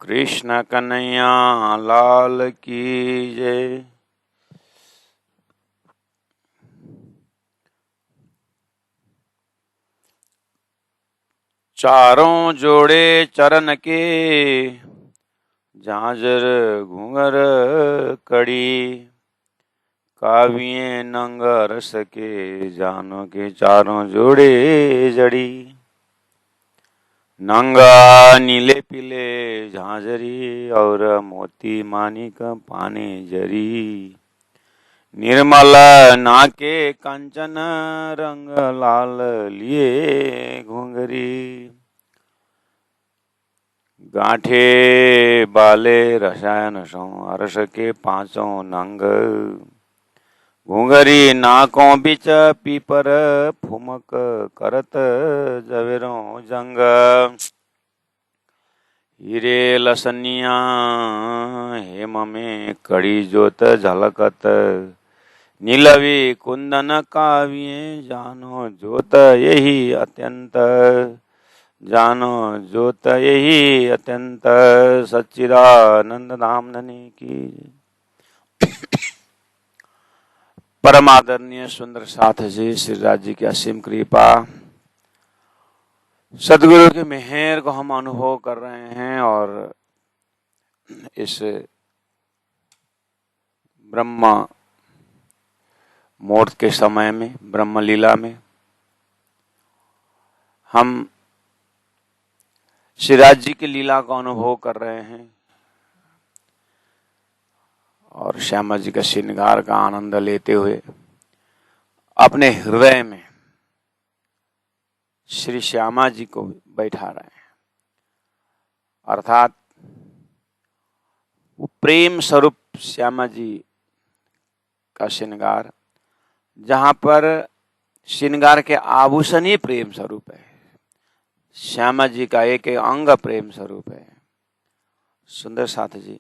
कृष्ण कन्हैया लाल की जय। चारों जोड़े चरण के, झांझर घूंघर कड़ी, काव्ये नंग रस के, जानों के चारों जोड़े जड़ी। नंगा नीले पीले झांझरी, और मोती मानिक पानी जरी। निर्मल नाके कंचन, रंग लाल लिए घुंघरी। गांठे बाले रसायन सो, अरस के पांचों नंग। घुंघरी नाकों बिच पीपर, फुमक करत जवेरों जंग। हीरे लसनिया हेम में, कड़ी जोत झलकत। नीलवी कुंदन काव्ये, जानो जोत यही अत्यंत। जानो जोत यही अत्यंत, सच्चिदानंद धाम धनी की। परम आदरणीय सुंदर साथ जी श्री राज जी की असीम कृपा, सदगुरु के मेहर को हम अनुभव कर रहे हैं। और इस ब्रह्म मुहूर्त के समय में, ब्रह्म लीला में, हम श्री राज जी की लीला का अनुभव कर रहे हैं और श्यामा जी का श्रृंगार का आनंद लेते हुए अपने हृदय में श्री श्यामा जी को बैठा रहे हैं। अर्थात वो प्रेम स्वरूप श्यामा जी का श्रृंगार, जहां पर श्रृंगार के आभूषण ही प्रेम स्वरूप है। श्यामा जी का एक एक अंग प्रेम स्वरूप है। सुंदर साथ जी,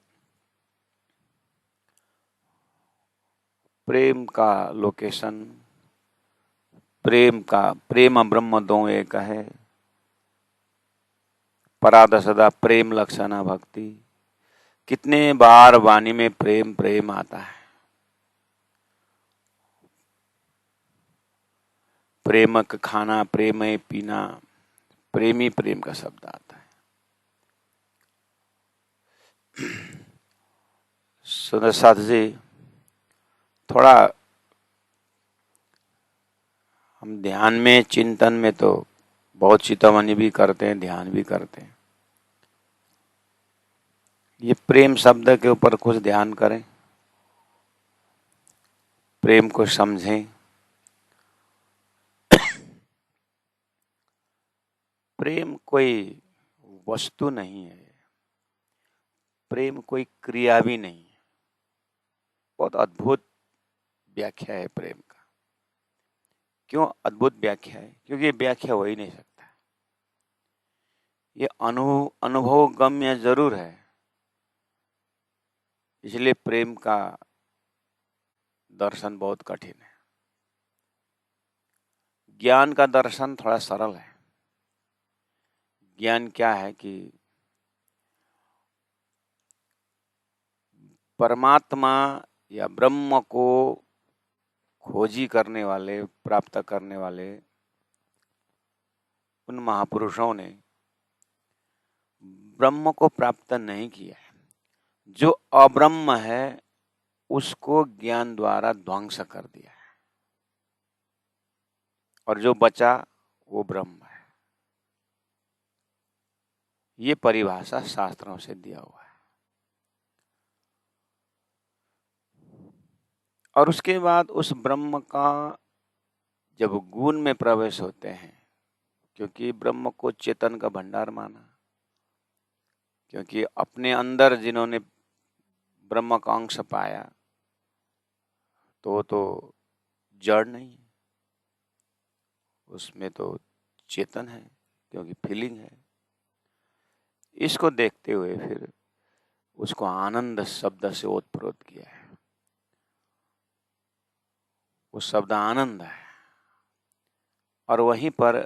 प्रेम का लोकेशन, प्रेम ब्रह्म दो एक है। पराद सदा प्रेम लक्षणा भक्ति। कितने बार वाणी में प्रेम प्रेम आता है। प्रेम का खाना, प्रेम पीना, प्रेमी प्रेम का शब्द आता है। सुंदर साथ जी, थोड़ा हम ध्यान में, चिंतन में तो बहुत चिंतामणि भी करते हैं, ध्यान भी करते हैं। ये प्रेम शब्द के ऊपर कुछ ध्यान करें, प्रेम को समझें। प्रेम कोई वस्तु नहीं है, प्रेम कोई क्रिया भी नहीं है। बहुत अद्भुत व्याख्या है प्रेम का। क्यों अद्भुत व्याख्या है? क्योंकि ये व्याख्या हो ही नहीं सकता। ये अनुभव गम्य जरूर है, इसलिए प्रेम का दर्शन बहुत कठिन है। ज्ञान का दर्शन थोड़ा सरल है। ज्ञान क्या है कि परमात्मा या ब्रह्म को खोजी करने वाले, प्राप्त करने वाले उन महापुरुषों ने ब्रह्म को प्राप्त नहीं किया है। जो अब्रह्म है उसको ज्ञान द्वारा ध्वंस कर दिया है, और जो बचा वो ब्रह्म है। ये परिभाषा शास्त्रों से दिया हुआ है। और उसके बाद उस ब्रह्म का जब गुण में प्रवेश होते हैं, क्योंकि ब्रह्म को चेतन का भंडार माना, क्योंकि अपने अंदर जिन्होंने ब्रह्म का अंश पाया तो जड़ नहीं है, उसमें तो चेतन है, क्योंकि फीलिंग है। इसको देखते हुए फिर उसको आनंद शब्द से ओतप्रोत किया है। वो शब्द आनंद है, और वहीं पर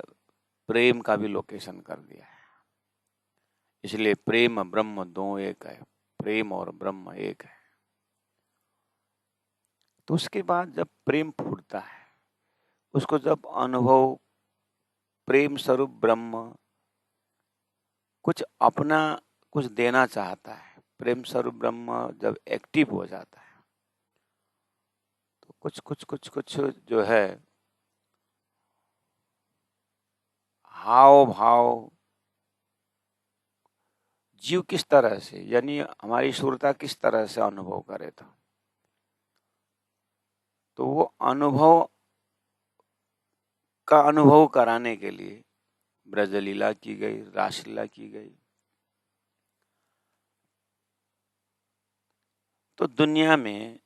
प्रेम का भी लोकेशन कर दिया है। इसलिए प्रेम ब्रह्म दो एक है, प्रेम और ब्रह्म एक है। तो उसके बाद जब प्रेम फूटता है, उसको जब अनुभव प्रेम स्वरूप ब्रह्म कुछ अपना कुछ देना चाहता है, प्रेम स्वरूप ब्रह्म जब एक्टिव हो जाता है तो कुछ कुछ कुछ कुछ जो है हाव भाव जीव किस तरह से, यानी हमारी सुरता किस तरह से अनुभव करे था, तो वो अनुभव का अनुभव कराने के लिए ब्रजलीला की गई, रासलीला की गई। तो दुनिया में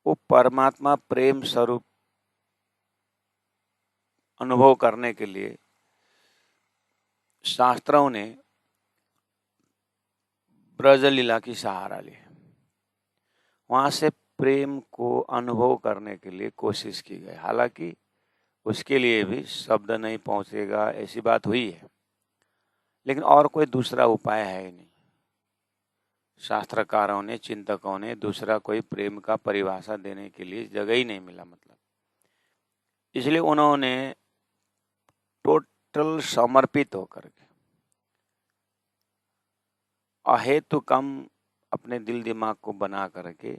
वो परमात्मा प्रेम स्वरूप अनुभव करने के लिए शास्त्रों ने ब्रजलीला की सहारा ली। वहां से प्रेम को अनुभव करने के लिए कोशिश की गई। हालांकि उसके लिए भी शब्द नहीं पहुंचेगा ऐसी बात हुई है, लेकिन और कोई दूसरा उपाय है ही नहीं। शास्त्रकारों ने, चिंतकों ने दूसरा कोई प्रेम का परिभाषा देने के लिए जगह ही नहीं मिला, मतलब इसलिए उन्होंने टोटल समर्पित होकर के अहेतु कम अपने दिल दिमाग को बना करके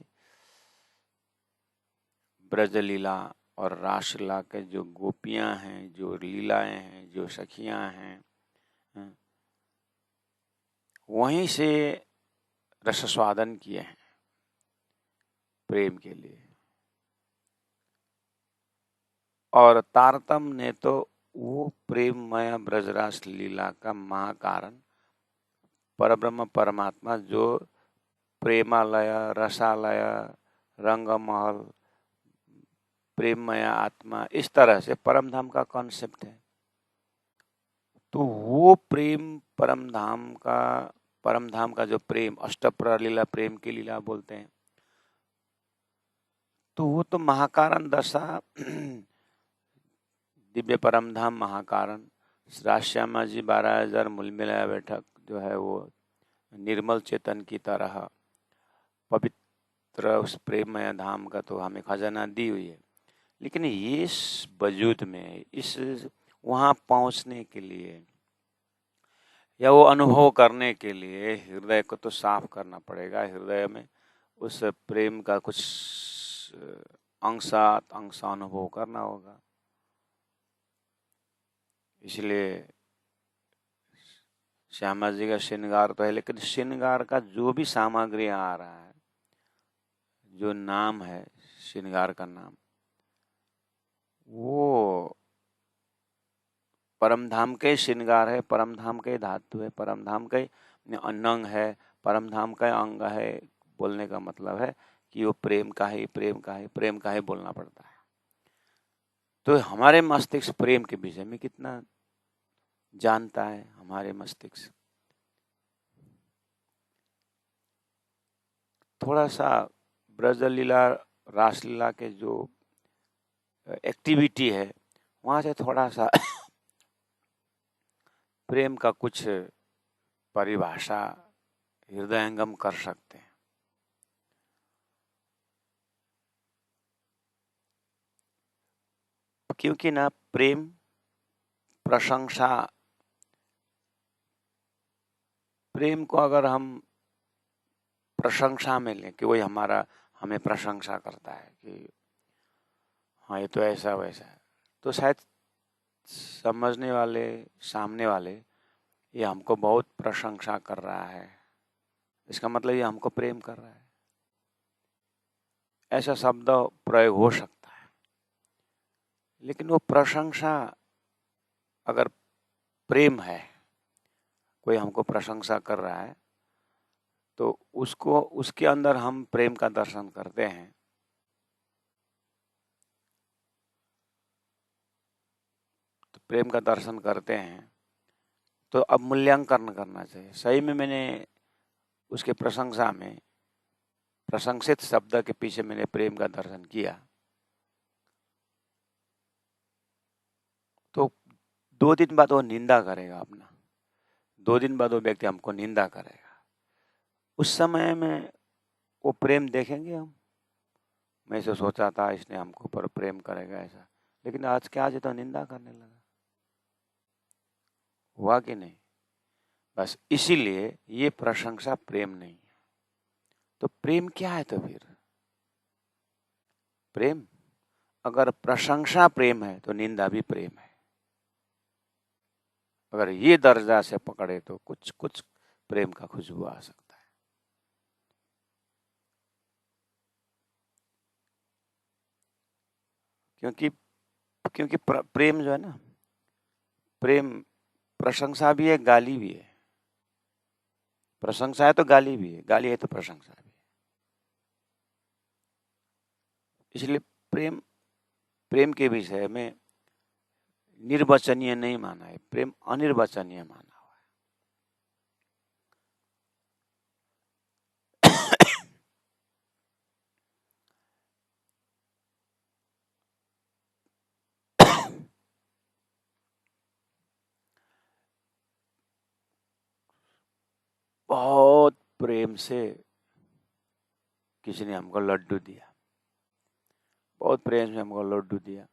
ब्रजलीला और रासलीला के जो गोपियां हैं, जो लीलाएं हैं, जो सखियां हैं, वहीं से रसस्वादन किए हैं प्रेम के लिए। और तारतम ने तो वो प्रेममय ब्रजरास लीला का महाकारण परब्रह्म परमात्मा जो प्रेमालय, रसालय, रंगमहल, प्रेममय आत्मा, इस तरह से परमधाम का कॉन्सेप्ट है। तो वो प्रेम परमधाम का जो प्रेम, अष्टप्रलीला प्रेम की लीला बोलते हैं, तो वो तो महाकारण दशा दिव्य परमधाम महाकारण राजश्यामा जी 12,000 मूल मिलाया बैठक जो है वो निर्मल चेतन की तरह पवित्र उस प्रेममय धाम का तो हमें खजाना दी हुई है। लेकिन इस वजूद में, इस वहाँ पहुँचने के लिए या वो अनुभव करने के लिए हृदय को तो साफ करना पड़ेगा। हृदय में उस प्रेम का कुछ अंश अनुभव करना होगा। इसलिए श्यामा जी का श्रृंगार तो है, लेकिन श्रृंगार का जो भी सामग्री आ रहा है, जो नाम है श्रृंगार का नाम, वो परमधाम के श्रृंगार है, परमधाम के धातु है, परमधाम के अंग है, परमधाम का अंग है। बोलने का मतलब है कि वो प्रेम का ही, प्रेम का ही, प्रेम का ही बोलना पड़ता है। तो हमारे मस्तिष्क प्रेम के विषय में कितना जानता है? हमारे मस्तिष्क थोड़ा सा ब्रजलीला रासलीला के जो एक्टिविटी है वहाँ से थोड़ा सा प्रेम का कुछ परिभाषा हृदयंगम कर सकते हैं। क्योंकि ना प्रेम प्रशंसा, प्रेम को अगर हम प्रशंसा में लें कि वही हमें प्रशंसा करता है कि हाँ ये तो ऐसा वैसा है, तो शायद समझने वाले, सामने वाले, ये हमको बहुत प्रशंसा कर रहा है, इसका मतलब ये हमको प्रेम कर रहा है, ऐसा शब्द प्रयोग हो सकता है। लेकिन वो प्रशंसा अगर प्रेम है, कोई हमको प्रशंसा कर रहा है, तो उसको, उसके अंदर हम प्रेम का दर्शन करते हैं। तो प्रेम का दर्शन करते हैं तो अब मूल्यांकन करना चाहिए। सही में मैंने उसके प्रशंसा में, प्रशंसित शब्द के पीछे मैंने प्रेम का दर्शन किया, तो 2 दिन बाद वो निंदा करेगा अपना, 2 दिन बाद वो व्यक्ति हमको निंदा करेगा, उस समय में वो प्रेम देखेंगे हम? मैं ऐसे सोचा था इसने हमको पर प्रेम करेगा ऐसा, लेकिन आज क्या, आज तो निंदा करने लगा। हुआ कि नहीं? बस इसीलिए ये प्रशंसा प्रेम नहीं है। तो प्रेम क्या है? तो फिर प्रेम, अगर प्रशंसा प्रेम है तो निंदा भी प्रेम है। अगर ये दर्जा से पकड़े तो कुछ कुछ प्रेम का खुशबू आ सकता है। क्योंकि क्योंकि प्रेम जो है ना, प्रेम प्रशंसा भी है, गाली भी है। प्रशंसा है तो गाली भी है, गाली है तो प्रशंसा भी है। इसलिए प्रेम, प्रेम के विषय में निर्वचनीय नहीं माना है, प्रेम अनिर्वचनीय माना हुआ है। बहुत प्रेम से किसी ने हमको लड्डू दिया, बहुत प्रेम से हमको लड्डू दिया।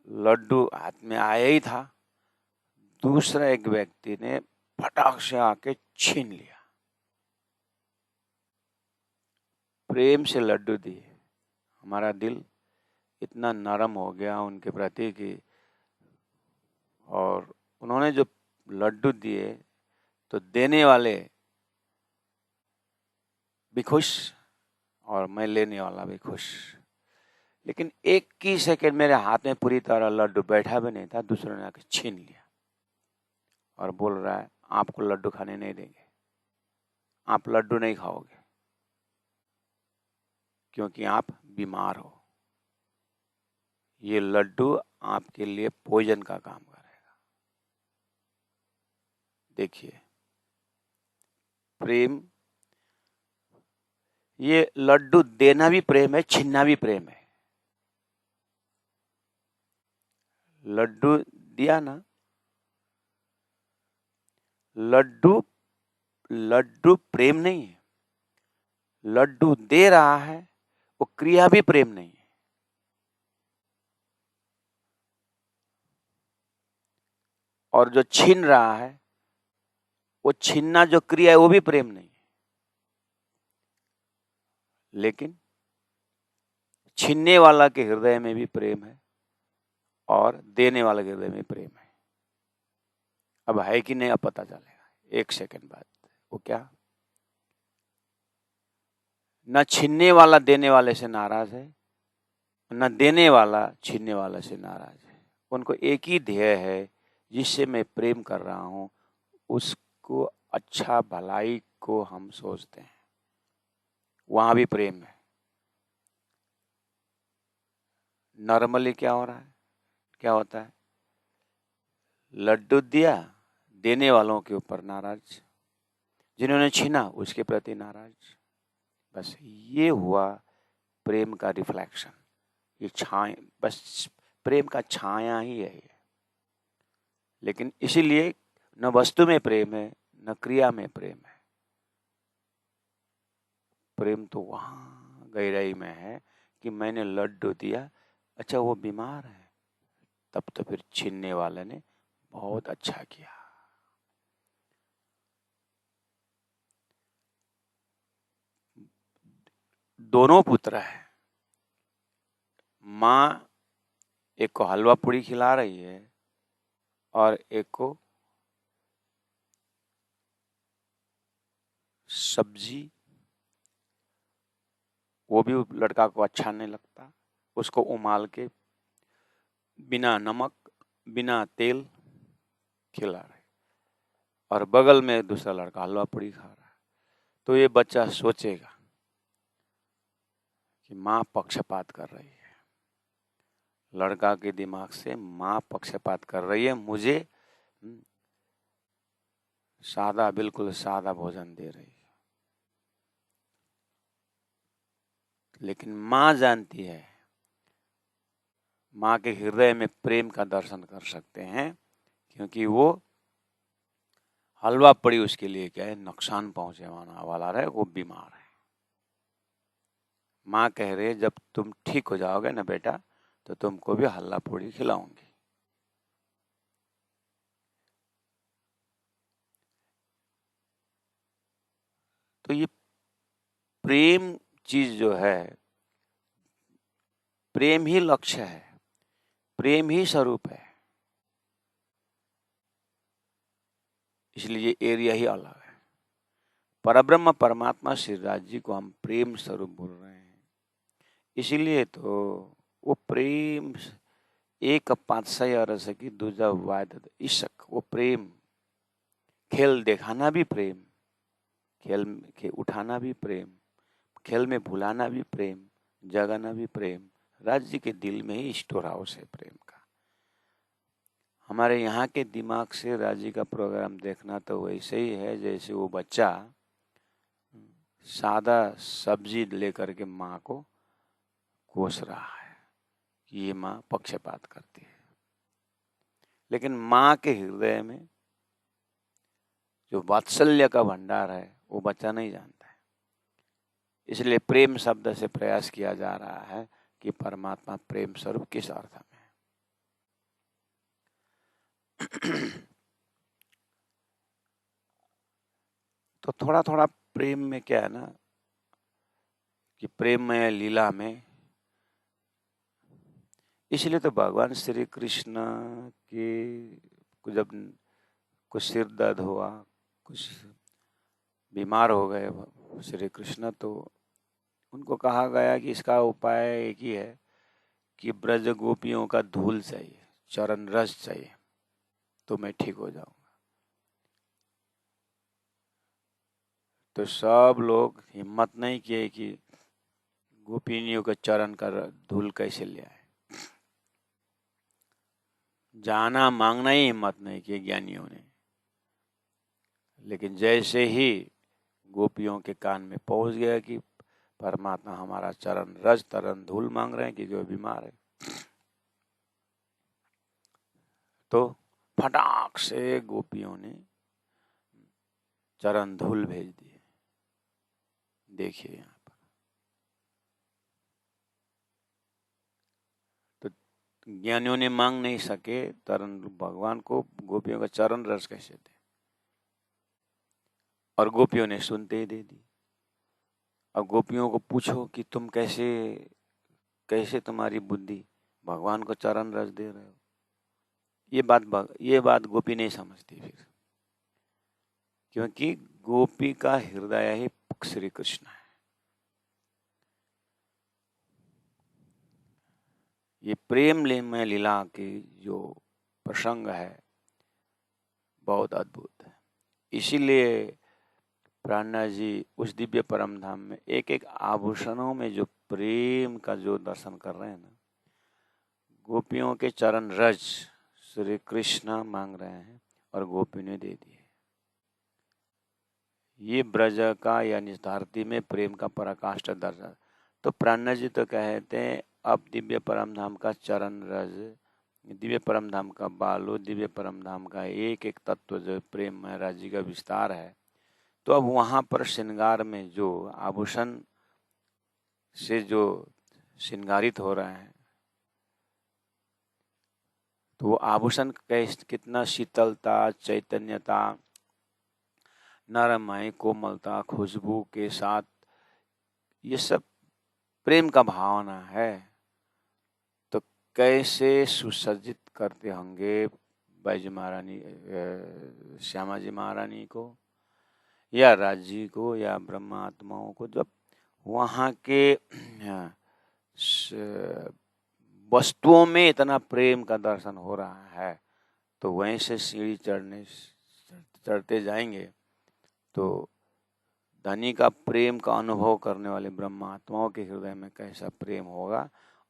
लड्डू हाथ में आया ही था, दूसरा एक व्यक्ति ने फटाक से आके छीन लिया। प्रेम से लड्डू दिए, हमारा दिल इतना नरम हो गया उनके प्रति कि, और उन्होंने जो लड्डू दिए तो देने वाले भी खुश और मैं लेने वाला भी खुश। लेकिन एक ही सेकंड मेरे हाथ में पूरी तरह लड्डू बैठा भी नहीं था, दूसरे ने आके छीन लिया और बोल रहा है आपको लड्डू खाने नहीं देंगे, आप लड्डू नहीं खाओगे क्योंकि आप बीमार हो। ये लड्डू आपके लिए पॉइजन का काम करेगा। देखिए प्रेम, ये लड्डू देना भी प्रेम है, छीनना भी प्रेम है। लड्डू दिया ना, लड्डू, लड्डू प्रेम नहीं है। लड्डू दे रहा है, वो क्रिया भी प्रेम नहीं है। और जो छीन रहा है, वो छीनना जो क्रिया है वो भी प्रेम नहीं है। लेकिन छीनने वाला के हृदय में भी प्रेम है और देने वाले के हृदय में प्रेम है। अब है कि नहीं, अब पता चलेगा एक सेकंड बाद। वो क्या, न छीनने वाला देने वाले से नाराज है, न देने वाला छीनने वाले से नाराज है। उनको एक ही ध्येय है, जिससे मैं प्रेम कर रहा हूं उसको अच्छा, भलाई को हम सोचते हैं, वहां भी प्रेम है। नॉर्मली क्या हो रहा है, क्या होता है, लड्डू दिया, देने वालों के ऊपर नाराज, जिन्होंने छीना उसके प्रति नाराज। बस ये हुआ प्रेम का रिफ्लेक्शन, ये छाया, बस प्रेम का छाया ही है ये। लेकिन इसीलिए न वस्तु में प्रेम है, न क्रिया में प्रेम है। प्रेम तो वहां गहराई में है कि मैंने लड्डू दिया, अच्छा वो बीमार है, तब तो फिर छीनने वाले ने बहुत अच्छा किया। दोनों पुत्र है, माँ एक को हलवा पूड़ी खिला रही है और एक को सब्जी, वो भी लड़का को अच्छा नहीं लगता, उसको उमाल के बिना नमक बिना तेल खिला रहे, और बगल में दूसरा लड़का हलवा पूड़ी खा रहा है। तो ये बच्चा सोचेगा कि माँ पक्षपात कर रही है। लड़का के दिमाग से माँ पक्षपात कर रही है, मुझे सादा, बिल्कुल सादा भोजन दे रही है। लेकिन माँ जानती है, माँ के हृदय में प्रेम का दर्शन कर सकते हैं, क्योंकि वो हलवा पड़ी उसके लिए क्या है, नुकसान पहुंचे वाला रहे, वो बीमार है। माँ कह रही है जब तुम ठीक हो जाओगे ना बेटा तो तुमको भी हलवा पूड़ी खिलाऊंगी। तो ये प्रेम चीज जो है, प्रेम ही लक्ष्य है, प्रेम ही स्वरूप है, इसलिए ये एरिया ही अलग है। परब्रह्म परमात्मा श्री राज जी को हम प्रेम स्वरूप बोल रहे हैं, इसीलिए तो वो प्रेम एक पातशाही अरस की दूजा वाद इश्क, वो प्रेम, खेल दिखाना भी प्रेम, खेल के उठाना भी प्रेम, खेल में भुलाना भी प्रेम, जगाना भी प्रेम। राज्य के दिल में ही स्टोर हाउस है प्रेम का। हमारे यहाँ के दिमाग से राज्य का प्रोग्राम देखना तो वैसे ही है जैसे वो बच्चा सादा सब्जी लेकर के माँ को कोस रहा है कि ये माँ पक्षपात करती है, लेकिन माँ के हृदय में जो वात्सल्य का भंडार है वो बच्चा नहीं जानता है। इसलिए प्रेम शब्द से प्रयास किया जा रहा है कि परमात्मा प्रेम स्वरूप किस अर्थ में है। तो थोड़ा थोड़ा प्रेम में क्या है ना कि प्रेम में लीला में, इसलिए तो भगवान श्री कृष्ण की जब कुछ सिर दर्द हुआ, कुछ बीमार हो गए श्री कृष्ण, तो उनको कहा गया कि इसका उपाय एक ही है कि ब्रज गोपियों का धूल चाहिए, चरण रस चाहिए, तो मैं ठीक हो जाऊंगा। तो सब लोग हिम्मत नहीं किए कि गोपिनियों के चरण का धूल कैसे ले आए, जाना मांगना ही हिम्मत नहीं किए ज्ञानियों ने। लेकिन जैसे ही गोपियों के कान में पहुंच गया कि परमात्मा हमारा चरण रज चरण धूल मांग रहे हैं क्योंकि वो बीमार है, तो फटाक से गोपियों ने चरण धूल भेज दिए। देखिए यहाँ पर तो ज्ञानियों ने मांग नहीं सके चरण, भगवान को गोपियों का चरण रस कैसे दे, और गोपियों ने सुनते ही दे दी। अब गोपियों को पूछो कि तुम कैसे कैसे तुम्हारी बुद्धि भगवान को चरण रस दे रहे हो, ये बात गोपी नहीं समझती फिर, क्योंकि गोपी का हृदय ही श्री कृष्ण है। ये प्रेम में लीला की जो प्रसंग है बहुत अद्भुत है। इसीलिए प्राणनाथ जी उस दिव्य परम धाम में एक एक आभूषणों में जो प्रेम का जो दर्शन कर रहे हैं ना, गोपियों के चरण रज श्री कृष्ण मांग रहे हैं और गोपी ने दे दिए। ये ब्रज का यानी धरती में प्रेम का पराकाष्ठ दर्शन। तो प्राणनाथ जी तो कहते हैं अब दिव्य परम धाम का चरण रज, दिव्य परम धाम का बालू, दिव्य परम धाम का एक एक तत्व जो प्रेम में राज्य का विस्तार है, तो अब वहाँ पर श्रृंगार में जो आभूषण से जो श्रृंगारित हो रहे हैं, तो वो आभूषण कितना शीतलता, चैतन्यता, नरमाई, कोमलता, खुशबू के साथ, ये सब प्रेम का भावना है। तो कैसे सुसज्जित करते होंगे बैज महारानी, श्यामा जी महारानी को या राजी को या ब्रह्मात्माओं को, जब वहाँ के वस्तुओं में इतना प्रेम का दर्शन हो रहा है, तो वहीं से सीढ़ी चढ़ते जाएंगे तो धनी का प्रेम का अनुभव करने वाले ब्रह्मात्माओं के हृदय में कैसा प्रेम होगा।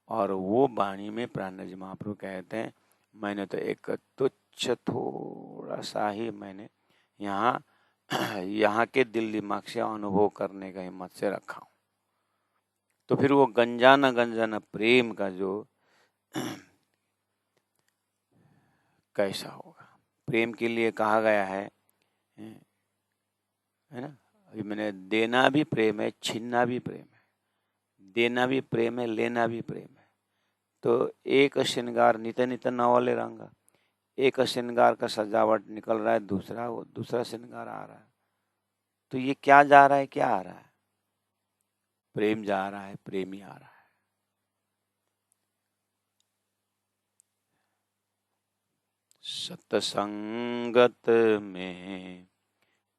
और वो वाणी में प्राणनाथ जी महाप्रभु कहते हैं, मैंने तो एक तुच्छ थोड़ा सा ही मैंने यहाँ के दिल दिमाग से अनुभव करने का हिम्मत से रखा हूँ। तो फिर वो गंजाना गंजाना प्रेम का जो कैसा होगा। प्रेम के लिए कहा गया है है ना। अभी मैंने देना भी प्रेम है, छीनना भी प्रेम है, देना भी प्रेम है, लेना भी प्रेम है। तो एक श्रृंगार नित नित नवले रंगा, एक श्रृंगार का सजावट निकल रहा है, दूसरा श्रृंगार आ रहा है। तो ये क्या जा रहा है, क्या आ रहा है? प्रेम जा रहा है, प्रेम ही आ रहा है। सत्संगत में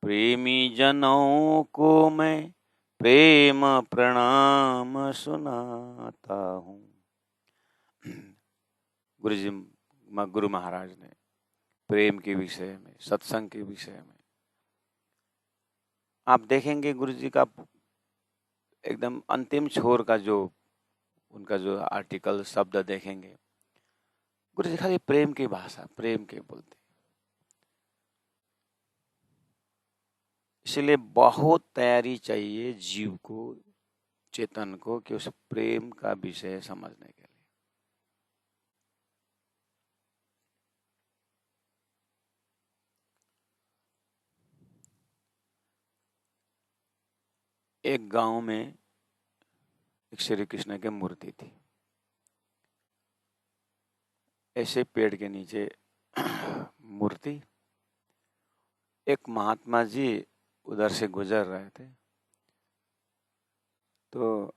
प्रेमी जनों को मैं प्रेम प्रणाम सुनाता हूँ। गुरु महाराज ने प्रेम के विषय में, सत्संग के विषय में, आप देखेंगे गुरु जी का एकदम अंतिम छोर का जो उनका जो आर्टिकल शब्द देखेंगे, गुरु जी खाली प्रेम की भाषा, प्रेम के बोलते। इसलिए बहुत तैयारी चाहिए जीव को, चेतन को, कि उस प्रेम का विषय समझने के लिए। एक गांव में एक श्री कृष्ण की मूर्ति थी। ऐसे पेड़ के नीचे मूर्ति। एक महात्मा जी उधर से गुजर रहे थे, तो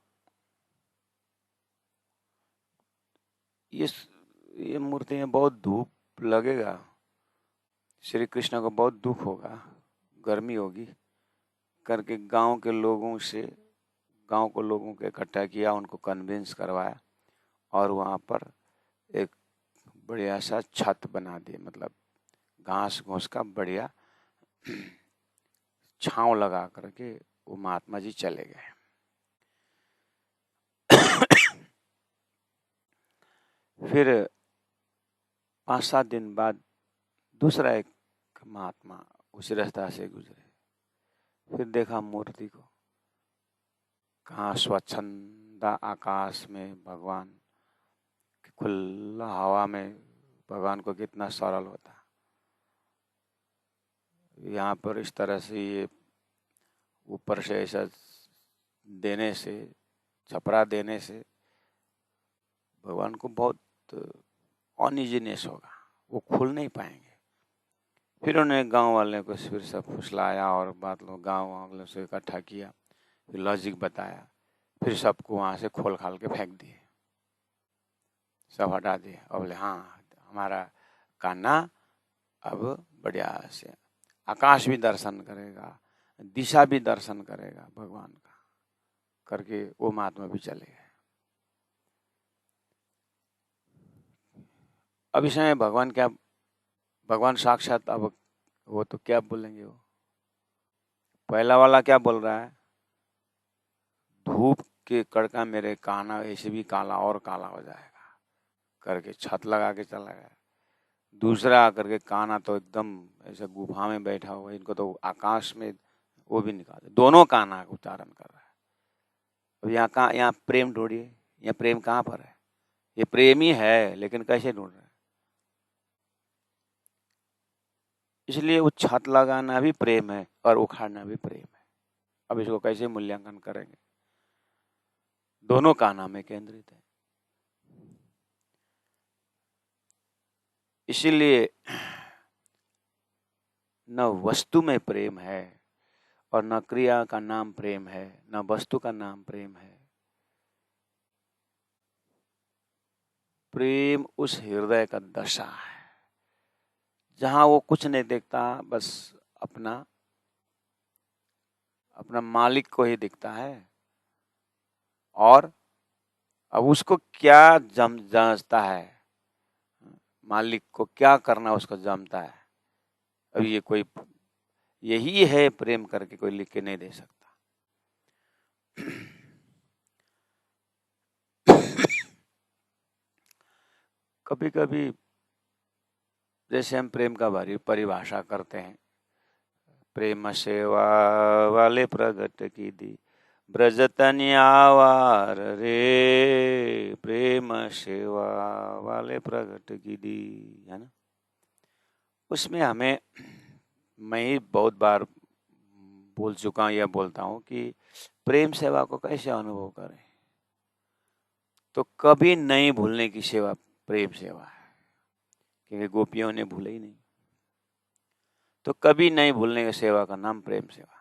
ये मूर्ति में बहुत धूप लगेगा, श्री कृष्ण को बहुत दुख होगा, गर्मी होगी करके गांव को लोगों को इकट्ठा किया, उनको कन्विंस करवाया और वहाँ पर एक बढ़िया सा छत बना दिए, मतलब घास घूस का बढ़िया छांव लगा करके वो महात्मा जी चले गए। फिर 5-7 दिन बाद दूसरा एक महात्मा उस रास्ता से गुजरे, फिर देखा मूर्ति को, कहाँ स्वच्छंद आकाश में भगवान, खुला हवा में भगवान को कितना सरल होता। यहाँ पर इस तरह से ये ऊपर से ऐसा देने से, छपरा देने से भगवान को बहुत अनइजीनेस होगा, वो खुल नहीं पाएंगे। फिर उन्होंने गांव वाले को फिर सब फुसलाया और बात लोग गांव वालों से इकट्ठा किया, फिर लॉजिक बताया, फिर सबको वहाँ से खोल खाल के फेंक दिए, सब हटा दिए और बोले हाँ हमारा कान्हा अब बढ़िया से आकाश भी दर्शन करेगा, दिशा भी दर्शन करेगा भगवान का, करके वो महात्मा भी चले गए। अब इस समय भगवान साक्षात, अब वो तो क्या बोलेंगे, वो पहला वाला क्या बोल रहा है, धूप के कड़का मेरे कान्हा ऐसे भी काला और काला हो जाएगा करके छत लगा के चला गया। दूसरा आकर के कान्हा तो एकदम ऐसे गुफा में बैठा हुआ, इनको तो आकाश में वो भी निकाले, दोनों कान्हा का उच्चारण कर रहा है। अब यहाँ प्रेम ढूंढिए, यहाँ प्रेम कहाँ पर है? ये प्रेम ही है, लेकिन कैसे ढूंढ रहे हैं? इसलिए वो छत लगाना भी प्रेम है और उखाड़ना भी प्रेम है। अब इसको कैसे मूल्यांकन करेंगे? दोनों कान्हा में केंद्रित है। इसीलिए न वस्तु में प्रेम है और न क्रिया का नाम प्रेम है, न वस्तु का नाम प्रेम है। प्रेम उस हृदय का दशा है जहां वो कुछ नहीं देखता, बस अपना मालिक को ही दिखता है। और अब उसको क्या जांचता है, मालिक को क्या करना उसको जमता है। अब ये कोई यही है प्रेम करके कोई लिख के नहीं दे सकता। कभी कभी जैसे हम प्रेम का भारी परिभाषा करते हैं, प्रेम सेवा वाले प्रगट की दी ब्रजतनि आवार रे, प्रेम सेवा वाले प्रगट की दी, है ना। उसमें हमें मैं ही बहुत बार बोल चुका हूँ या बोलता हूँ कि प्रेम सेवा को कैसे अनुभव करें, तो कभी नहीं भूलने की सेवा प्रेम सेवा है, क्योंकि गोपियों ने भूले ही नहीं। तो कभी नहीं भूलने की सेवा का नाम प्रेम सेवा।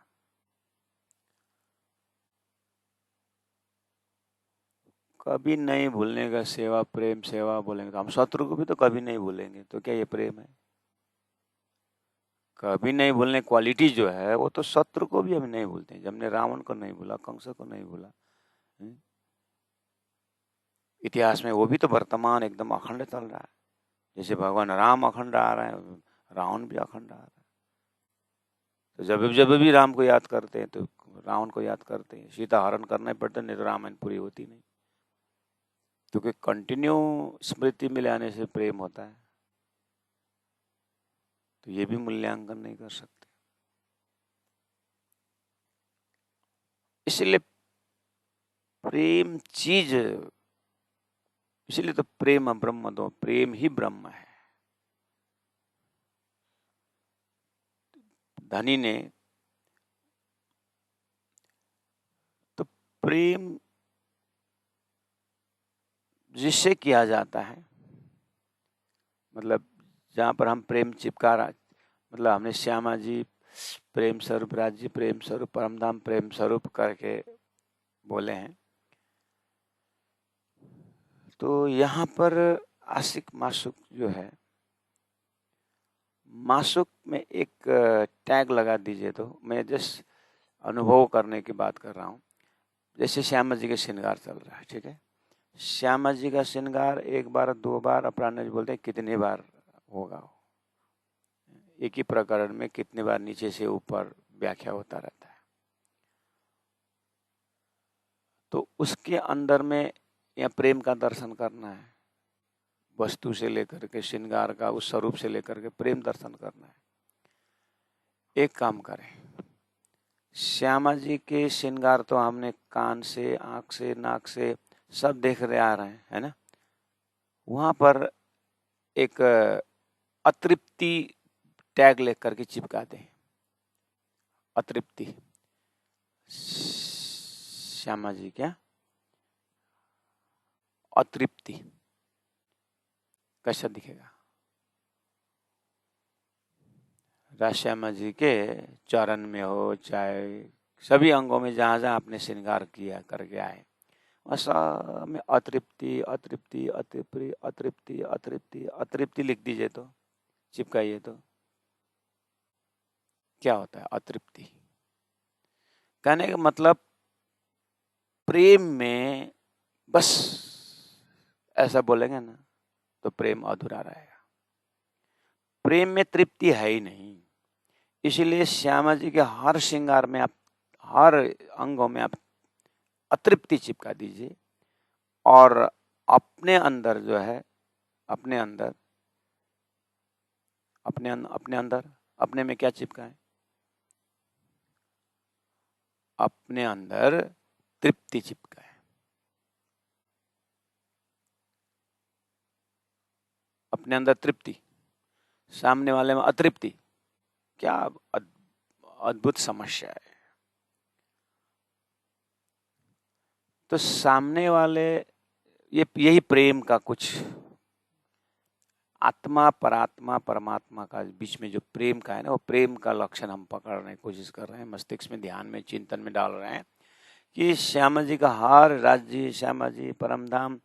कभी नहीं भूलने का सेवा प्रेम सेवा बोलेंगे तो हम शत्रु को भी तो कभी नहीं भूलेंगे, तो क्या ये प्रेम है? कभी नहीं भूलने क्वालिटी जो है वो तो शत्रु को भी हम नहीं भूलते। जब हमने रावण को नहीं भूला, कंस को नहीं भूला, इतिहास में वो भी तो वर्तमान एकदम अखंड चल रहा है। जैसे भगवान राम अखंड आ रहे हैं, रावण भी अखंड आ रहा है। तो जब जब भी राम को याद करते हैं तो रावण को याद करते हैं, सीता हरण करना ही पड़ता, नहीं तो रामायण पूरी होती नहीं। क्योंकि कंटिन्यू स्मृति में लाने से प्रेम होता है, तो ये भी मूल्यांकन नहीं कर सकते। इसलिए प्रेम चीज, इसलिए तो प्रेम ब्रह्म दो, प्रेम ही ब्रह्म है। धनी ने तो प्रेम जिससे किया जाता है, मतलब जहाँ पर हम प्रेम चिपका रहा, मतलब हमने श्यामा जी प्रेम स्वरूप, राज्य प्रेम स्वरूप, परमधाम प्रेम स्वरूप करके बोले हैं। तो यहाँ पर आशिक माशुक जो है, माशुक में एक टैग लगा दीजिए, तो मैं जस्ट अनुभव करने की बात कर रहा हूँ। जैसे श्यामा जी का श्रृंगार चल रहा है, ठीक है, श्यामा जी का श्रृंगार एक बार दो बार, अपराह्न जी बोलते हैं कितने बार होगा, एक ही प्रकरण में कितने बार नीचे से ऊपर व्याख्या होता रहता है। तो उसके अंदर में या प्रेम का दर्शन करना है, वस्तु से लेकर के श्रृंगार का, उस स्वरूप से लेकर के प्रेम दर्शन करना है। एक काम करें, श्यामा जी के श्रृंगार तो हमने कान से, आंख से, नाक से सब देख रहे आ रहे हैं, है ना। वहां पर एक अतृप्ति टैग लेकर के चिपका दें, अतृप्ति। श्यामा जी क्या अतृप्ति कैसा दिखेगा? श्यामा जी के चरण में हो, चाहे सभी अंगों में जहां जहां आपने श्रृंगार किया करके आए, सब में अतृप्ति अतृप्ति अतृप्ति अतृप्ति अतृप्ति अतृप्ति लिख दीजिए, तो चिपकाइए, तो क्या होता है अतृप्ति? कहने का मतलब प्रेम में बस ऐसा बोलेंगे ना तो प्रेम अधूरा रहेगा। प्रेम में तृप्ति है ही नहीं। इसलिए श्यामा जी के हर श्रृंगार में आप, हर अंगों में आप अतृप्ति चिपका दीजिए, और अपने अंदर जो है, अपने अंदर अपने में क्या चिपकाएं? अपने अंदर तृप्ति चिपकाएं। अपने अंदर तृप्ति, सामने वाले में अतृप्ति। क्या अद्भुत समस्या है। तो सामने वाले, यही प्रेम का कुछ, आत्मा परात्मा परमात्मा का बीच में जो प्रेम का है ना, वो प्रेम का लक्षण हम पकड़ने की कोशिश कर रहे हैं, मस्तिष्क में, ध्यान में, चिंतन में डाल रहे हैं कि श्यामा जी का हर राज्य, श्यामा जी परमधाम,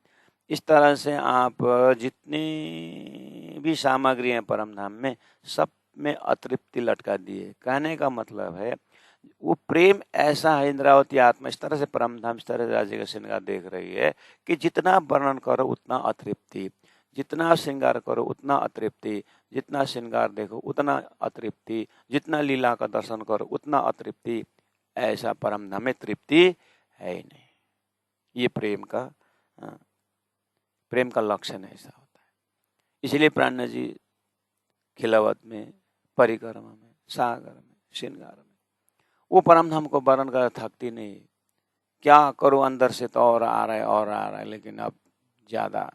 इस तरह से आप जितनी भी सामग्री है परमधाम में, सब में अतृप्ति लटका दिए। कहने का मतलब है वो प्रेम ऐसा है, इंद्रावती आत्मा इस तरह से परमधाम, इस तरह से राज्य का श्रृंगार देख रही है कि जितना वर्णन करो उतना अतृप्ति, जितना श्रृंगार करो उतना अतृप्ति, जितना श्रृंगार देखो उतना अतृप्ति, जितना लीला का दर्शन करो उतना अतृप्ति। ऐसा परमधाम में तृप्ति है ही नहीं। ये प्रेम का लक्षण ऐसा होता है। इसलिए प्राण जी खिलावत में, परिक्रमा में, सागर में, श्रृंगार में वो परमधाम को वर्णन कर थकती नहीं। क्या करो अंदर से तो और आ रहा है, लेकिन अब ज्यादा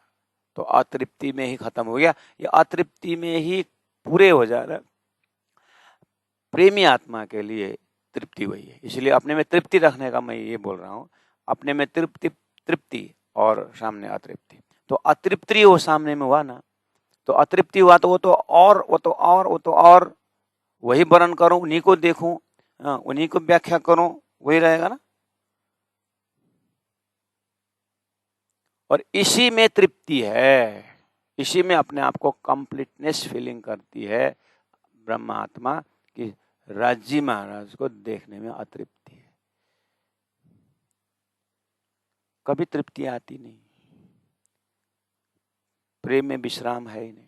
तो अतृप्ति में ही खत्म हो गया, ये अतृप्ति में ही पूरे हो जा रहा है। प्रेमी आत्मा के लिए तृप्ति वही है। इसलिए अपने में तृप्ति रखने का मैं ये बोल रहा हूँ, अपने में तृप्ति और सामने अतृप्ति। तो अतृप्ति वो सामने में हुआ ना, तो अतृप्ति हुआ तो वो तो और वही वर्णन करूं, उन्हीं को देखूं, उन्हीं को व्याख्या करूं, वही रहेगा ना। और इसी में तृप्ति है, इसी में अपने आप को कंप्लीटनेस फीलिंग करती है ब्रह्म आत्मा कि राजी महाराज को देखने में अतृप्ति है। कभी तृप्ति आती नहीं, प्रेम में विश्राम है ही नहीं।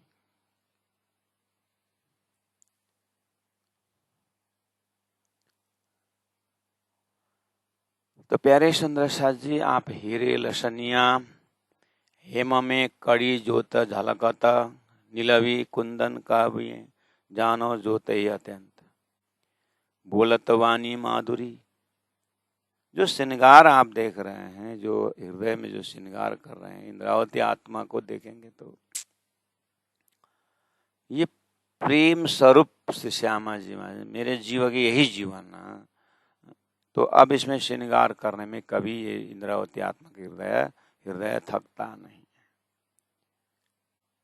तो प्यारे सुंदर साथ जी, आप हीरे लसनिया हेम में कड़ी जोत झलकत नीलवी कुंदन काव्य जानो जोत ही अत्यंत बोलत वाणी माधुरी। जो श्रृंगार आप देख रहे हैं, जो हृदय में जो श्रृंगार कर रहे हैं, इंद्रावती आत्मा को देखेंगे तो ये प्रेम स्वरूप से श्यामा जी मेरे जीव की यही जीवन ना। तो अब इसमें श्रृंगार करने में कभी ये इंद्रावती आत्मा के हृदय थकता नहीं।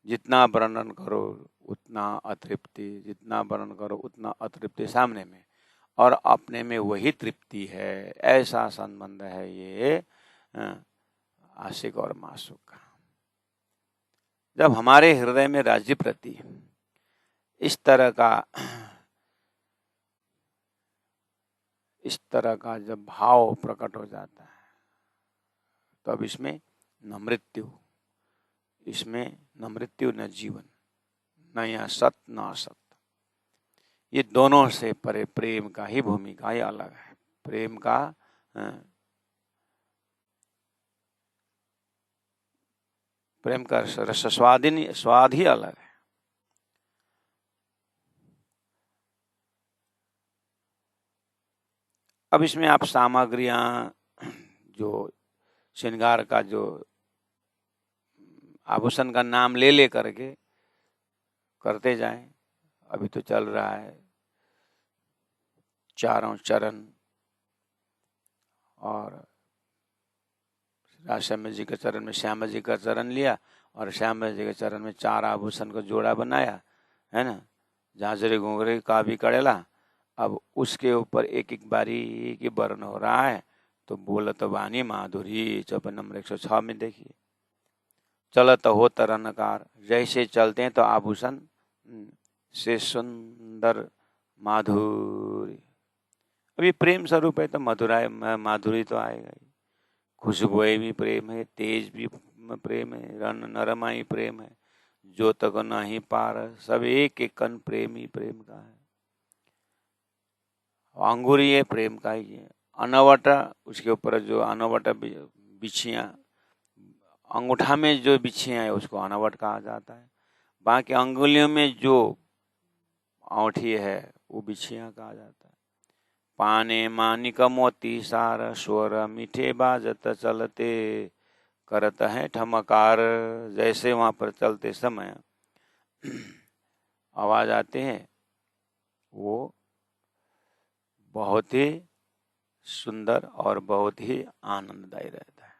जितना वर्णन करो उतना अतृप्ति, जितना वर्णन करो उतना अतृप्ति सामने में, और अपने में वही तृप्ति है। ऐसा संबंध है ये आशिक और मासूक का। जब हमारे हृदय में राज्य प्रति इस तरह जब भाव प्रकट हो जाता है, तो अब इसमें न मृत्यु, इसमें न मृत्यु न जीवन, न यहाँ सत न असत। ये दोनों से परे प्रेम का ही भूमिका ही अलग है। प्रेम का रस स्वाद ही अलग है। अब इसमें आप सामग्रियां, जो श्रृंगार का जो आभूषण का नाम ले करके करते जाएं। अभी तो चल रहा है चारों चरण, और श्यामा जी के चरण में श्यामा जी का चरण लिया, और श्यामा जी के चरण में 4 आभूषण को जोड़ा बनाया, है ना, झांझरे घुंघरे का भी कड़ेला। अब उसके ऊपर एक एक बारी की वर्ण हो रहा है। तो बोलत वाणी माधुरी 54 नंबर 106 में देखिए, चलत हो तरनकार, जैसे चलते हैं तो आभूषण से सुंदर माधुरी। अभी प्रेम स्वरूप है तो माधुरी तो आएगा ही। खुशबू भी प्रेम है, तेज भी प्रेम है, रन नरमाई प्रेम है, जो तक नहीं पार, सब एक एक कण प्रेम ही प्रेम का है। अंगूरी है प्रेम का ही है। अनवटा, उसके ऊपर जो अनवटा बिछियां, अंगूठा में जो बिछियां है उसको अनवट कहा जाता है। बाकी अंगुलियों में जो औंठी है वो बिछियां कहा जाता है। पाने मानिक मोती सार स्वर मीठे बाजत चलते करत है ठमकार। जैसे वहां पर चलते समय आवाज आते हैं, वो बहुत ही सुंदर और बहुत ही आनंददायी रहता है।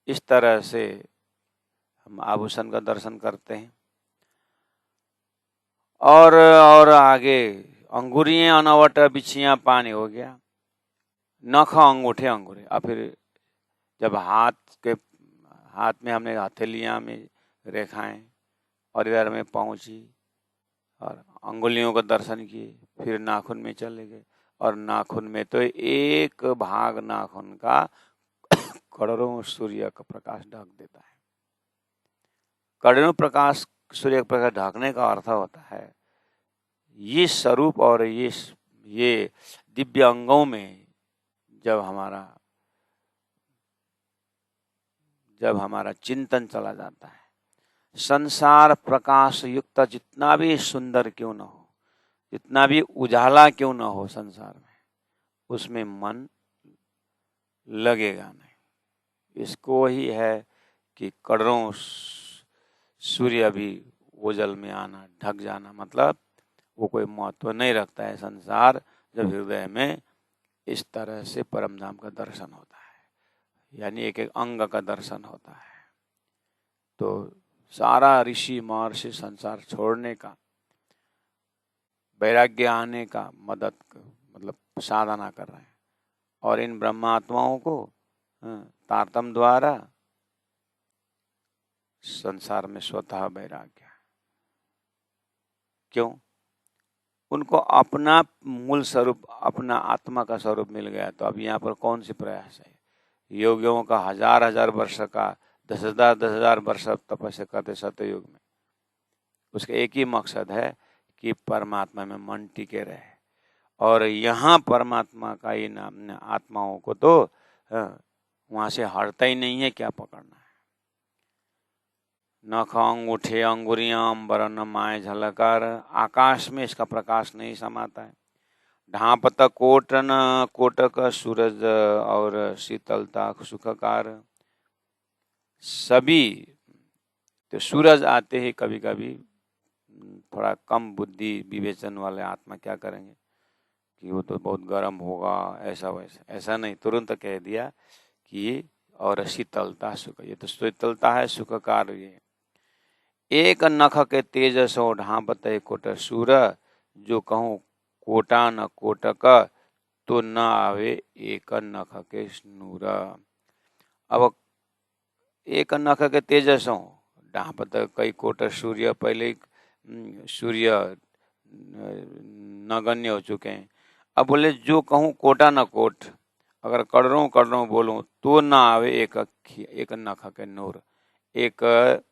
इस तरह से हम आभूषण का दर्शन करते हैं। और आगे अंगूरियां अनवट बिछियां पानी हो गया, नख अंगूठे अंगूरे। और फिर जब हाथ में हमने हथेलियां में रेखाएं, और इधर में पहुंची और अंगुलियों का दर्शन किए, फिर नाखून में चले गए, और नाखून में तो एक भाग नाखून का करोड़ों सूर्य का प्रकाश ढक देता है। करोड़ों प्रकाश सूर्य का प्रकाश ढकने का अर्थ होता है ये स्वरूप और ये दिव्य अंगों में जब हमारा चिंतन चला जाता है, संसार प्रकाश युक्त जितना भी सुंदर क्यों न हो, जितना भी उजाला क्यों न हो संसार में, उसमें मन लगेगा नहीं। इसको ही है कि करोड़ों सूर्य भी ओझल में आना, ढक जाना, मतलब वो कोई महत्व नहीं रखता है संसार, जब हृदय में इस तरह से परम धाम का दर्शन होता है, यानी एक एक अंग का दर्शन होता है। तो सारा ऋषि महर्षि संसार छोड़ने का, वैराग्य आने का मदद मतलब साधना कर रहे हैं, और इन ब्रह्मात्माओं को तारतम द्वारा संसार में स्वतः वैराग्य। क्यों? उनको अपना मूल स्वरूप, अपना आत्मा का स्वरूप मिल गया। तो अब यहाँ पर कौन सी प्रयास है? योगियों का हजार हजार वर्ष का, 10,000 वर्ष तपस्या करते सतयुग में, उसका एक ही मकसद है कि परमात्मा में मन टिके रहे। और यहाँ परमात्मा का ये नाम आत्माओं को तो वहाँ से हटता ही नहीं है, क्या पकड़ना है। नख अंगूठे अंगुरियां अंबर न माए झलकार, आकाश में इसका प्रकाश नहीं समाता है। ढांपत कोटन कोटक सूरज और शीतलता सुखकार, सभी तो सूरज आते ही कभी कभी थोड़ा कम बुद्धि विवेचन वाले आत्मा क्या करेंगे कि वो तो बहुत गर्म होगा, ऐसा वैसा, ऐसा नहीं, तुरंत कह दिया कि और शीतलता सुख, ये तो शीतलता है, सुखकार। ये एक नख के तेज सो ढांपत कोट सूर, जो कहूँ कोटा न कोटक, तो न आवे एक नख के नूर। अब एक नख के तेजसों ढांपत कई कोट सूर्य, पहले सूर्य नगण्य हो चुके हैं। अब बोले जो कहूँ कोटा न कोट, अगर कड़रों बोलूं तो ना आवे एक नख के नूर। एक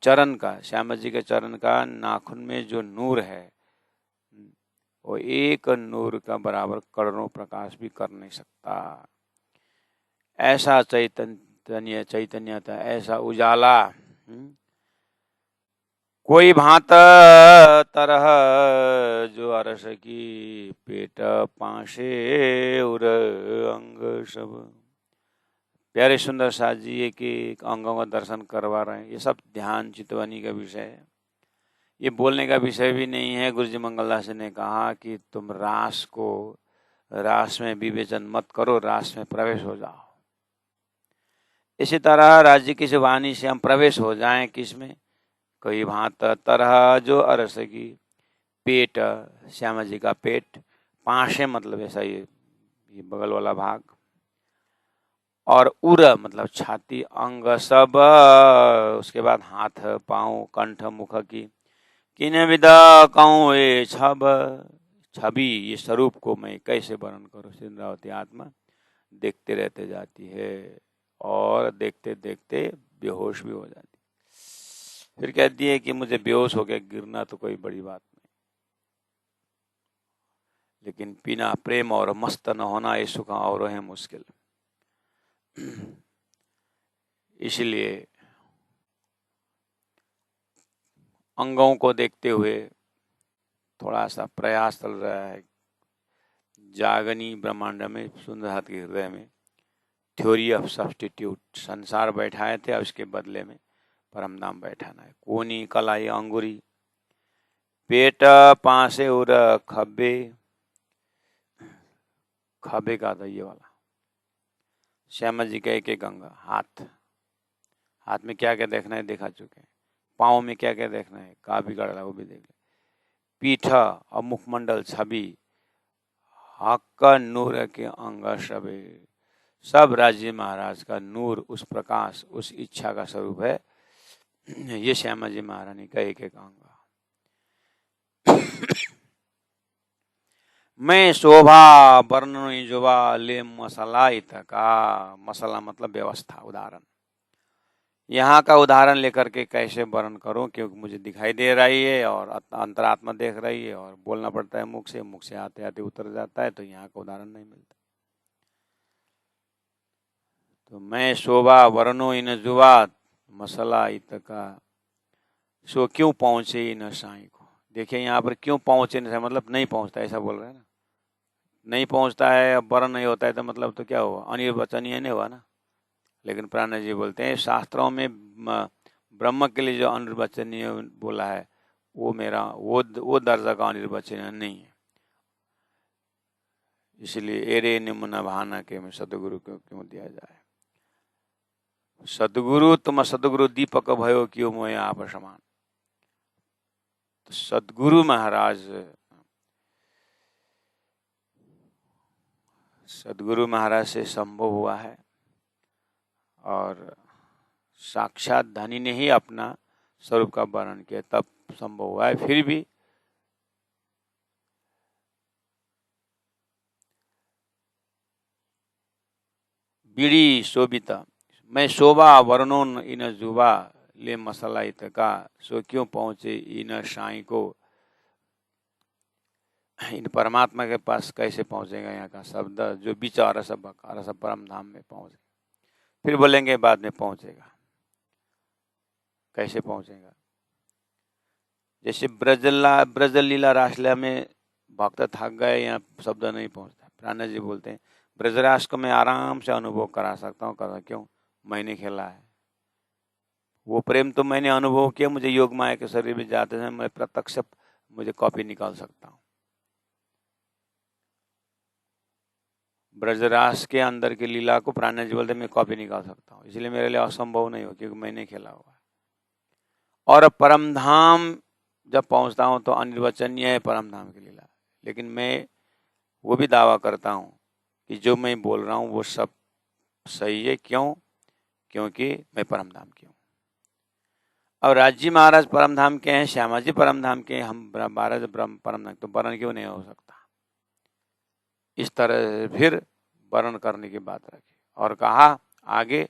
चरण का, श्याम जी के चरण का नाखून में जो नूर है, वो एक नूर का बराबर करोड़ों प्रकाश भी कर नहीं सकता। ऐसा चैतन्य था, ऐसा उजाला। कोई भांत तरह जो अरस की पेट पाशे उर अंग सब। प्यारे सुंदर साथ जी ये कि अंगों का दर्शन करवा रहे हैं, ये सब ध्यान चितवनी का विषय है, ये बोलने का विषय भी नहीं है। गुरु जी मंगलदास ने कहा कि तुम रास में विवेचन मत करो, रास में प्रवेश हो जाओ। इसी तरह राज्य की वाणी से हम प्रवेश हो जाएं किसमें? कोई भांत तरह जो अरस की पेट, श्यामा जी का पेट, पाशे मतलब ऐसा ये बगल वाला भाग, और उर मतलब छाती, अंग सब, उसके बाद हाथ पांव कंठ मुख की, किने विदा कहूँ ये छवि, ये स्वरूप को मैं कैसे वर्णन करूँ। सिंद्रावती आत्मा देखते रहते जाती है और देखते देखते बेहोश भी हो जाती, फिर कहती है कि मुझे बेहोश हो गया, गिरना तो कोई बड़ी बात नहीं, लेकिन बिना प्रेम और मस्त न होना ये सुख और है मुश्किल। इसलिए अंगों को देखते हुए थोड़ा सा प्रयास चल रहा है। जागनी ब्रह्मांड में सुंदर के हृदय में थ्योरी ऑफ सब्स्टिट्यूट, संसार बैठाए थे, अब इसके बदले में परमधाम बैठाना है। कोनी कलाई अंगुरी पेट पासे उर खब्बे, खब्बे का था ये वाला श्यामा जी का एक एक अंग, हाथ में क्या क्या देखना है देखा चुके हैं, पाँव में क्या क्या देखना है का भी गड़ा वो भी देख ले, पीठ और मुखमंडल छवि, हक नूर के अंग सबे, सब राज्य महाराज का नूर, उस प्रकाश, उस इच्छा का स्वरूप है ये श्यामा जी महारानी का एक एक अंग। मैं शोभा वर्णन जुबा ले मसला इतका, मसला मतलब व्यवस्था, उदाहरण, यहाँ का उदाहरण लेकर के कैसे वर्णन करूं, क्योंकि मुझे दिखाई दे रही है और अंतरात्मा देख रही है और बोलना पड़ता है मुख से आते आते उतर जाता है, तो यहाँ का उदाहरण नहीं मिलता। तो मैं शोभा वर्णो इन जुबा मसला इतका, सो क्यों पहुंचे इन साई को। देखिए यहाँ पर क्यों पहुंचे नहीं, मतलब नहीं पहुंचता, ऐसा बोल रहे हैं ना, नहीं पहुंचता है, अब वर्ण नहीं होता है तो मतलब तो क्या हुआ, अनिर्वचनीय नहीं हुआ ना। लेकिन प्राण जी बोलते हैं शास्त्रों में ब्रह्म के लिए जो अनिर्वचनीय बोला है वो मेरा वो दर्जा का अनिर्वचनीय नहीं है। इसलिए एरे निम्न भाना के में सदगुरु क्यों दिया जाए। सदगुरु तुम सदगुरु दीपक भयो क्यों मोय आप समान। तो सदगुरु महाराज, सदगुरु महाराज से संभव हुआ है और साक्षात धनी ने ही अपना स्वरूप का वर्णन किया तब संभव हुआ है। फिर भी बीड़ी शोभिता मैं शोभा वर्णोन इन जुबा ले मसला का सो क्यों पहुंचे इन साई को। इन परमात्मा के पास कैसे पहुंचेगा, यहाँ का शब्द जो बीच अरस परम धाम में पहुंचे। फिर बोलेंगे बाद में पहुंचेगा, कैसे पहुंचेगा। जैसे ब्रज लीला रासलीला में भक्त थक गए, यहाँ शब्द नहीं पहुंचता। प्राणा जी बोलते हैं ब्रजरास को मैं आराम से अनुभव करा सकता हूँ, करा क्यों, मैंने खेला है। वो प्रेम तो मैंने अनुभव किया, मुझे योग माया के शरीर में जाते हैं, मैं प्रत्यक्ष मुझे कॉपी निकाल सकता हूँ। ब्रजरास के अंदर की लीला को प्राणा जी बोलते मैं कॉपी निकाल सकता हूँ, इसलिए मेरे लिए असंभव नहीं हो क्योंकि मैंने खेला हुआ है। और परम धाम जब पहुंचता हूँ तो अनिर्वचनीय है परम धाम की लीला। लेकिन मैं वो भी दावा करता हूँ कि जो मैं बोल रहा हूँ वो सब सही है। क्यों, क्योंकि मैं परम धाम की हूँ। और राजी महाराज परम धाम के हैं, श्यामा जी परम धाम के हैं, हम 12 परम धाम, तो वर्ण क्यों नहीं हो सकता। इस तरह फिर वर्ण करने की बात रखी और कहा आगे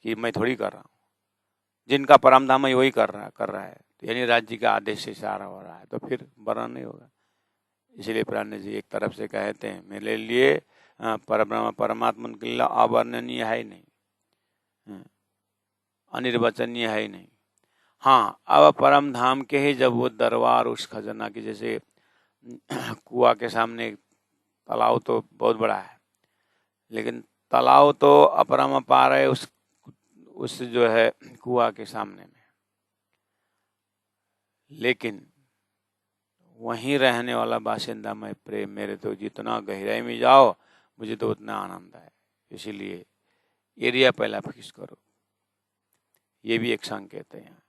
कि मैं थोड़ी कर रहा हूँ, जिनका परम धाम है वही कर रहा है, यानी राज्य का आदेश से इशारा हो रहा है, तो फिर वर्ण नहीं होगा। इसलिए प्राण जी एक तरफ से कहते हैं मेरे लिए परब्रह्म परमात्मा के लिए अवर्णनीय है ही नहीं, अनिर्वचनीय है ही नहीं। हाँ, अब परम धाम के ही जब वो दरबार उस खजाना की, जैसे कुआ के सामने तालाब तो बहुत बड़ा है, लेकिन तालाब तो अपरंपार है उस जो है कुआ के सामने में, लेकिन वहीं रहने वाला बासिंदा में प्रेम मेरे तो जितना गहराई में जाओ मुझे तो उतना आनंद है। इसीलिए एरिया पहला फिक्स करो, ये भी एक संकेत है। यहाँ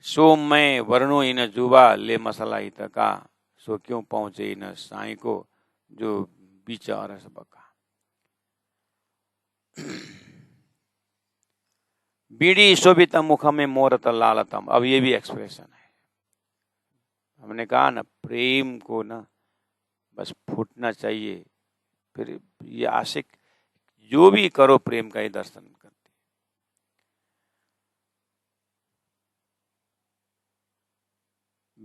सो मैं वर्णो इन जुबा ले मसला इत का सो क्यों पहुंचे इन साई को जो बीच अरस बका। बीड़ी शोभित मुख में मोरत लालतम, अब ये भी एक्सप्रेशन है। हमने कहा ना प्रेम को ना बस फूटना चाहिए, फिर ये आशिक जो भी करो प्रेम का ही दर्शन करते।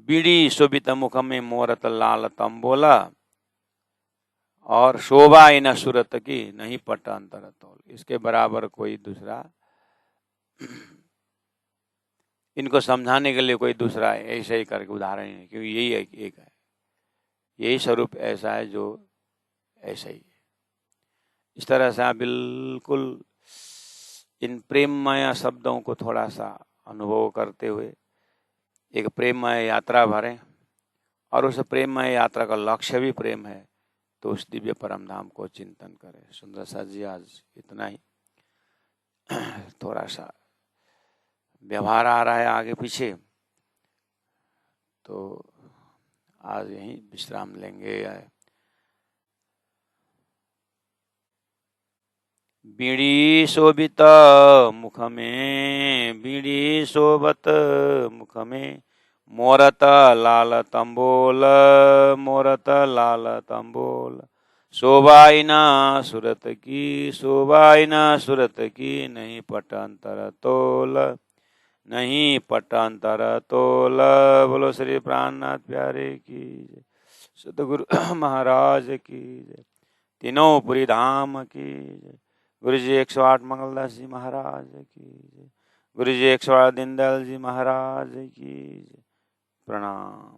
बीड़ी शोभित मुख में मोरत लालतम बोला और शोभा इन सूरत की नहीं पट अंतर तोल, इसके बराबर कोई दूसरा इनको समझाने के लिए कोई दूसरा है ऐसे ही करके उदाहरण है, क्योंकि यही एक है, यही स्वरूप ऐसा है जो ऐसा ही है। इस तरह से आप बिल्कुल इन प्रेममय शब्दों को थोड़ा सा अनुभव करते हुए एक प्रेममय यात्रा भरें, और उस प्रेममय यात्रा का लक्ष्य भी प्रेम है, तो उस दिव्य परम धाम को चिंतन करें। सुंदर सा जी आज इतना ही, थोड़ा सा व्यवहार आ रहा है आगे पीछे, तो आज यहीं विश्राम लेंगे। बीड़ी शोभित मुख में, बीड़ी शोभत मुख में मोरत लाल तंबोल, मोरत लाल तंबोल शोभाइना सूरत की, शोभाइना सूरत की नहीं पटांतर तोल, नहीं पटांतर तोल। बोलो श्री प्राणनाथ प्यारे की, सतगुरु महाराज की, तीनों पुरी धाम की। गुरु जी 108 मंगलदास जी महाराज की, गुरु जी 108 दीनदयाल जी महाराज की प्रणाम।